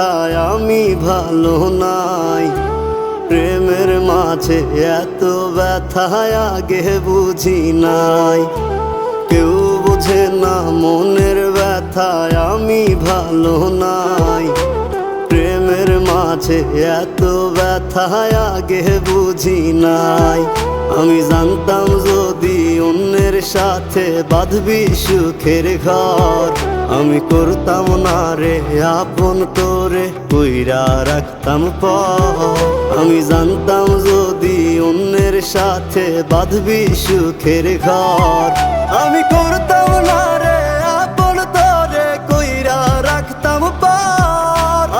ব্যথায় আমি ভালো নাই। প্রেমের মাঝে এত ব্যথায় আগে বুঝি নাই। কেউ বোঝে না মনের ব্যথায় আমি ভালো নাই। প্রেমের মাঝে এত ব্যথায় আগে বুঝি নাই। আমি জানতাম যদি অন্যের সাথে বাঁধবি সুখের ঘর, আমি করতাম না রে আপন করে কইরা রাখতাম পর। আমি জানতাম যদি অন্যের সাথে বাঁধবি সুখের ঘর, আমি করতাম না